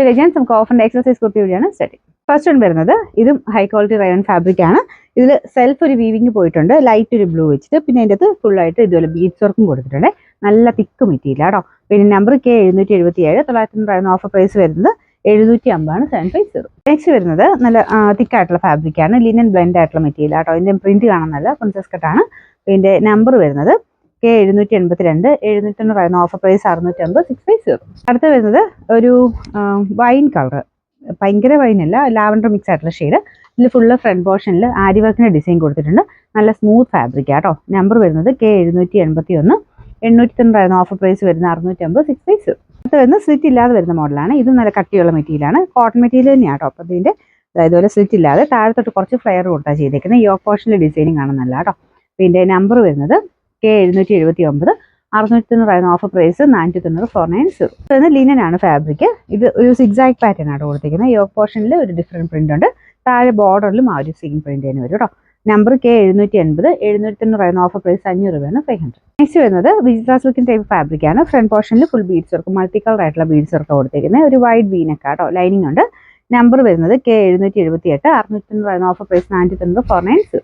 Guys നമുക്ക് ഓഫറിന്റെ exercise kurti വീഡിയോയാണ് start. First one വരുന്നത് ഇതും ഹൈ ക്വാളിറ്റി റയോൺ ഫാബ്രിക് ആണ്. ഇതിൽ സെൽഫ് ഒരു വീവിങ് പോയിട്ടുണ്ട്, ലൈറ്റ് ഒരു ബ്ലൂ വെച്ചിട്ട്, പിന്നെ അതിൻ്റെ അകത്ത് ഫുൾ ആയിട്ട് ഇതുപോലെ ബീഡ്സ് വർക്കും കൊടുത്തിട്ടുണ്ട്. നല്ല തിക്ക് മെറ്റീരിയൽ ആട്ടോ. പിന്നെ നമ്പർ K777, 900 ഓഫർ പ്രൈസ് വരുന്നത് 750 750. നെക്സ്റ്റ് വരുന്നത് നല്ല തിക്കായിട്ടുള്ള ഫാബ്രിക് ആണ്, ലിനൻ ബ്ലെൻഡ് ആയിട്ടുള്ള മെറ്റീരിയൽ ആട്ടോ. ഇതിന്റെ പ്രിന്റ് കാണാൻ നല്ല പ്രിൻസസ് കട്ടാണ്. ഇതിന്റെ നമ്പർ വരുന്നത് K782, 790 ഓഫർ പ്രൈസ് 650 650. അടുത്ത വരുന്നത് ഒരു വൈൻ കളർ, ഭയങ്കര വൈനല്ല, ലാവൻഡർ മിക്സ് ആയിട്ടുള്ള ഷെയ്ഡ്. ഇതിൽ ഫുള്ള് ഫ്രണ്ട് പോർഷനിൽ ആരി വർക്കിന്റെ ഡിസൈൻ കൊടുത്തിട്ടുണ്ട്. നല്ല സ്മൂത്ത് ഫാബ്രിക് ആട്ടോ. നമ്പർ വരുന്നത് K781, 890 ഓഫർ പ്രൈസ് വരുന്ന 650 650. അടുത്ത വരുന്നത് സ്ലിറ്റ് ഇല്ലാതെ വരുന്ന മോഡലാണ്. ഇത് നല്ല കട്ടിയുള്ള മെറ്റീരിയലാണ്, കോട്ടൺ മെറ്റീരിയൽ തന്നെയാട്ടോ. അപ്പോൾ ഇതിന്റെ ഇതുപോലെ സ്ലിറ്റ് ഇല്ലാതെ താഴത്തോട്ട് കുറച്ച് ഫ്ലെയർ കൊടുത്താണ് ചെയ്തേക്കുന്നത്. യോക്ക് പോർഷനിലെ ഡിസൈനിങ് കാണുന്നല്ല കേട്ടോ. ഇതിന്റെ നമ്പർ വരുന്നത് K779, 690 ഓഫർ പ്രൈസ് 490 490. ലിനൻ ആണ് ഫാബ്രിക്. ഇത് ഒരു സിഗ്സാഗ് പാറ്റേൺ ആണ് കൊടുത്തിരിക്കുന്നത്. യോക്ക് പോർഷനിൽ ഒരു ഡിഫറെന്റ് പ്രിന്റ് ഉണ്ട്, താഴെ ബോർഡറിലും ആ ഒരു സെയിം പ്രിന്റ് തന്നെ വരും കേട്ടോ. നമ്പർ K780, 790 ഓഫർ പ്രൈസ് 500 രൂപയാണ് 500. നെക്സ്റ്റ് വരുന്നത് വിജിത്ര സിൽക്കിൻ ടൈപ്പ് ഫാബ്രിക് ആണ്. ഫ്രണ്ട് പോർഷനിൽ full beads work, multi colour ആയിട്ടുള്ള ബീഡ്സ് വർക്ക് കൊടുത്തിരിക്കുന്നത്. ഒരു വൈറ്റ് വീനൊക്കെ ആട്ടോ, ലൈനിങ് ഉണ്ട്. നമ്പർ വരുന്നത് K778, 690 ഓഫർ പ്രൈസ് 490 490.